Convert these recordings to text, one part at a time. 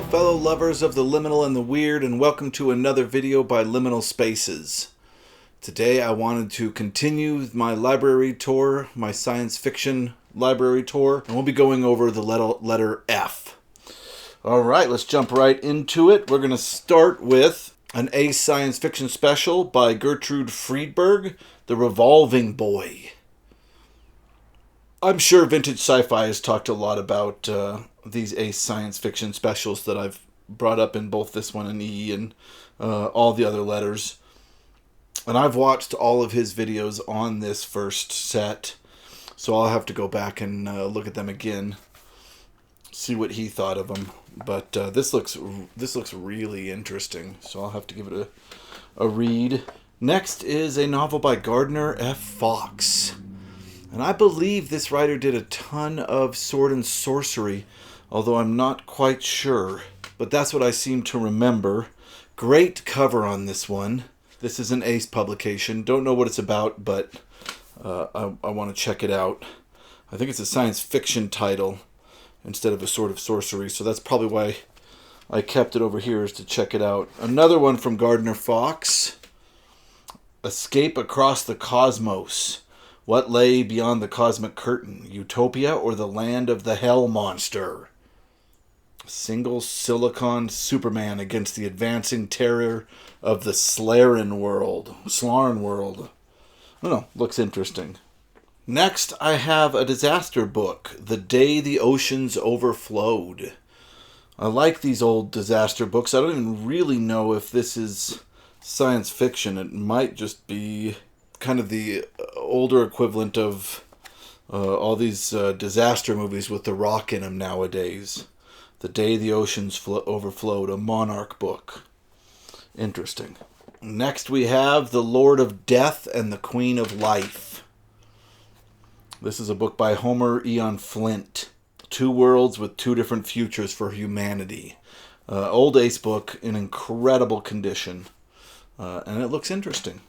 Hello fellow lovers of the liminal and the weird, and welcome to another video by Liminal Spaces. Today I wanted to continue my library tour, my science fiction library tour, and we'll be going over the letter F. Alright, let's jump right into it. We're going to start with an A science fiction special by Gertrude Friedberg, The Revolving Boy. I'm sure Vintage Sci-Fi has talked a lot about these Ace science fiction specials that I've brought up in both this one and E and all the other letters. And I've watched all of his videos on this first set, so I'll have to go back and look at them again, see what he thought of them. But this looks really interesting, so I'll have to give it a read. Next is a novel by Gardner F. Fox. And I believe this writer did a ton of sword and sorcery, although I'm not quite sure. But that's what I seem to remember. Great cover on this one. This is an Ace publication. Don't know what it's about, but I want to check it out. I think it's a science fiction title instead of a sword of sorcery, so that's probably why I kept it over here, is to check it out. Another one from Gardner Fox. Escape Across the Cosmos. What lay beyond the cosmic curtain? Utopia or the land of the Hell Monster? Single silicon Superman against the advancing terror of the Slaren world. I don't know, looks interesting. Next, I have a disaster book, The Day the Oceans Overflowed. I like these old disaster books. I don't even really know if this is science fiction. It might just be kind of the older equivalent of all these disaster movies with The Rock in them nowadays. The Day the Oceans Overflowed, a Monarch book. Interesting. Next we have The Lord of Death and the Queen of Life. This is a book by Homer Eon Flint. Two worlds with two different futures for humanity. Old Ace book in incredible condition. And it looks interesting.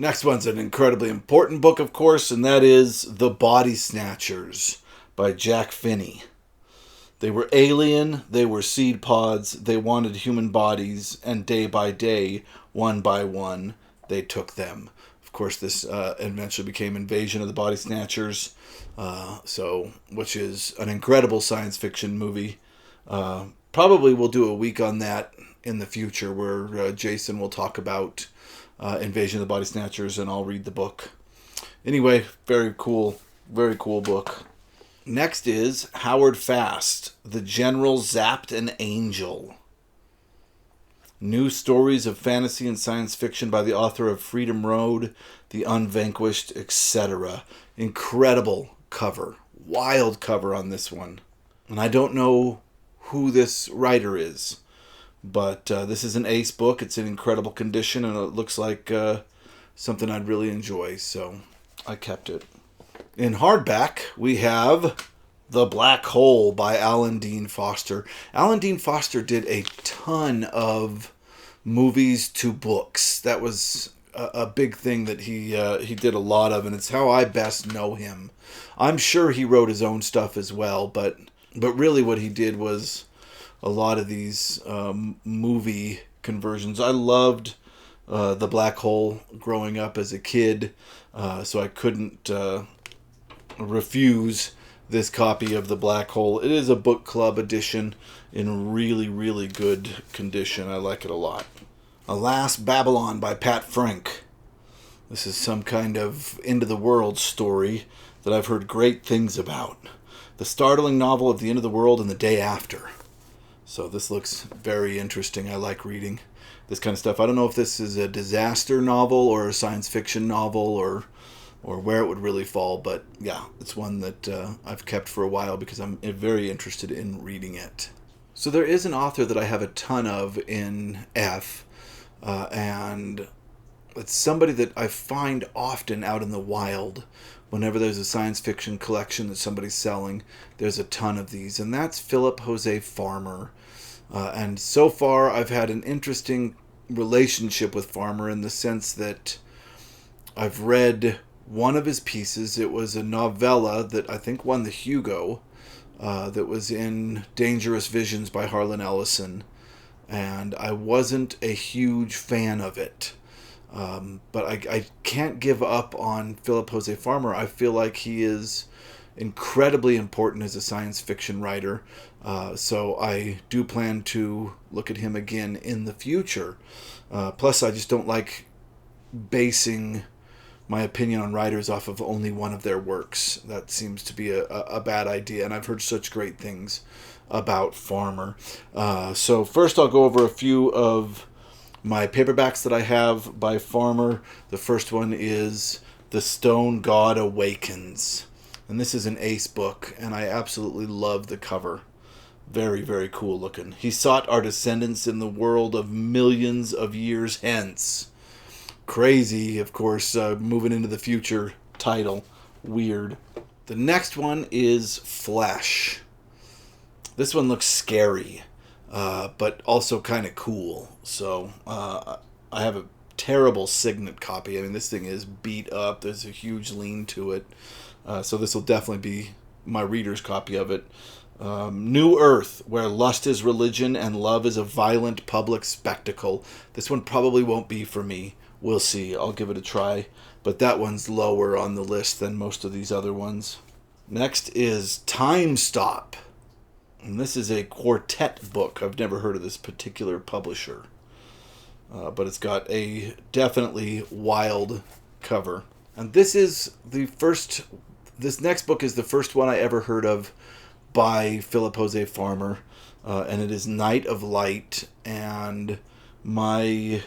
Next one's an incredibly important book, of course, and that is The Body Snatchers by Jack Finney. They were alien, they were seed pods, they wanted human bodies, and day by day, one by one, they took them. Of course, this eventually became Invasion of the Body Snatchers, which is an incredible science fiction movie. Probably we'll do a week on that in the future, where Jason will talk about Invasion of the Body Snatchers, and I'll read the book. Anyway, very cool book. Next is Howard Fast, The General Zapped an Angel. New stories of fantasy and science fiction by the author of Freedom Road, The Unvanquished, etc. Incredible cover. Wild cover on this one. And I don't know who this writer is, but this is an Ace book. It's in incredible condition, and it looks like something I'd really enjoy, so I kept it. In hardback, we have The Black Hole by Alan Dean Foster. Alan Dean Foster did a ton of movies to books. That was a big thing that he did a lot of, and it's how I best know him. I'm sure he wrote his own stuff as well, but really what he did was a lot of these movie conversions. I loved The Black Hole growing up as a kid, so I couldn't refuse this copy of The Black Hole. It is a book club edition in really, really good condition. I like it a lot. Alas, Babylon by Pat Frank. This is some kind of end of the world story that I've heard great things about. The startling novel of the end of the world and the day after. So this looks very interesting. I like reading this kind of stuff. I don't know if this is a disaster novel or a science fiction novel or where it would really fall, but yeah, it's one that I've kept for a while because I'm very interested in reading it. So there is an author that I have a ton of in F, and it's somebody that I find often out in the wild. Whenever there's a science fiction collection that somebody's selling, there's a ton of these, and that's Philip Jose Farmer. And so far, I've had an interesting relationship with Farmer in the sense that I've read one of his pieces. It was a novella that I think won the Hugo that was in Dangerous Visions by Harlan Ellison, and I wasn't a huge fan of it. But I can't give up on Philip Jose Farmer. I feel like he is incredibly important as a science fiction writer. So I do plan to look at him again in the future. Plus, I just don't like basing my opinion on writers off of only one of their works. That seems to be a bad idea, and I've heard such great things about Farmer. So first I'll go over a few of my paperbacks that I have by Farmer. The first one is The Stone God Awakens. And this is an ace book, and I absolutely love the cover. Very, very cool looking. He sought our descendants in the world of millions of years hence. Crazy, of course, moving into the future title. Weird. The next one is Flesh. This one looks scary, but also kind of cool. So I have a terrible Signet copy. I mean, this thing is beat up. There's a huge lean to it. So this will definitely be my reader's copy of it. New Earth, where lust is religion and love is a violent public spectacle. This one probably won't be for me. We'll see. I'll give it a try. But that one's lower on the list than most of these other ones. Next is Time Stop. And this is a quartet book. I've never heard of this particular publisher. But it's got a definitely wild cover. And this is the first... This next book is the first one I ever heard of by Philip Jose Farmer. And it is Night of Light. And my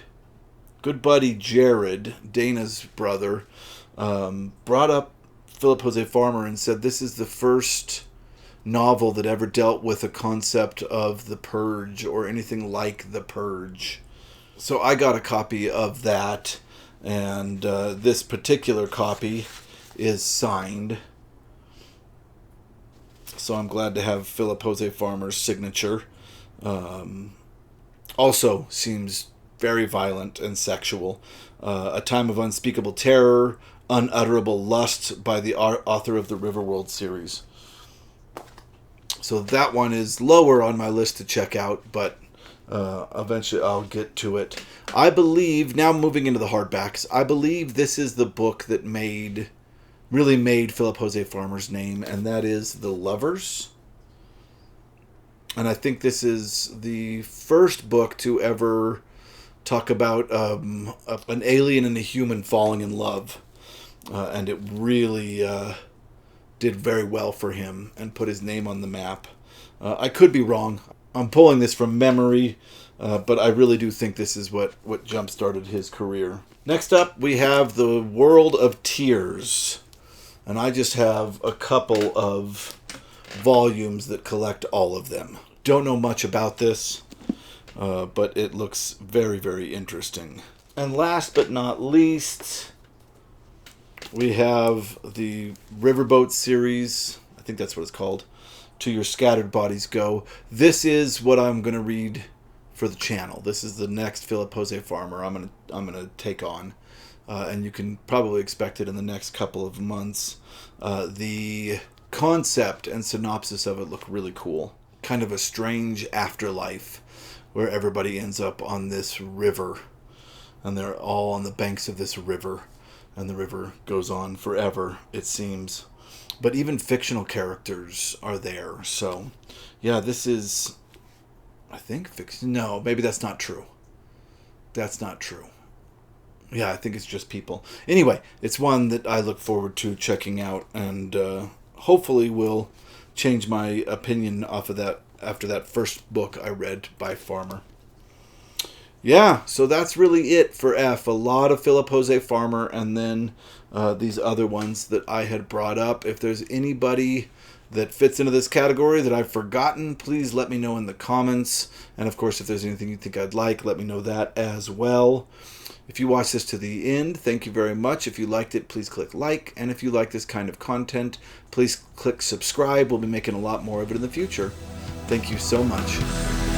good buddy Jared, Dana's brother, brought up Philip Jose Farmer and said this is the first novel that ever dealt with a concept of the purge or anything like the purge. So I got a copy of that, and this particular copy is signed. So I'm glad to have Philip Jose Farmer's signature. Also seems very violent and sexual. A Time of Unspeakable Terror, Unutterable Lust by the author of the Riverworld series. So that one is lower on my list to check out, but eventually I'll get to it. I believe, now moving into the hardbacks, I believe this is the book that really made Philip Jose Farmer's name, and that is The Lovers. And I think this is the first book to ever talk about an alien and a human falling in love. And it really did very well for him and put his name on the map. I could be wrong. I'm pulling this from memory, but I really do think this is what jump-started his career. Next up, we have The World of Tears. And I just have a couple of volumes that collect all of them. Don't know much about this. But it looks very, very interesting. And last but not least, we have the Riverboat series. I think that's what it's called. To Your Scattered Bodies Go. This is what I'm going to read for the channel. This is the next Philip Jose Farmer I'm gonna take on. And you can probably expect it in the next couple of months. The concept and synopsis of it look really cool. Kind of a strange afterlife, where everybody ends up on this river, and they're all on the banks of this river, and the river goes on forever, it seems. But even fictional characters are there. So yeah, this is, I think, fiction. No, maybe that's not true. That's not true. Yeah, I think it's just people. Anyway, it's one that I look forward to checking out, and hopefully will change my opinion off of that after that first book I read by Farmer. Yeah, so that's really it for F. A lot of Philip Jose Farmer, and then these other ones that I had brought up. If there's anybody that fits into this category that I've forgotten, please let me know in the comments. And of course, if there's anything you think I'd like, let me know that as well. If you watched this to the end, thank you very much. If you liked it, please click like. And if you like this kind of content, please click subscribe. We'll be making a lot more of it in the future. Thank you so much.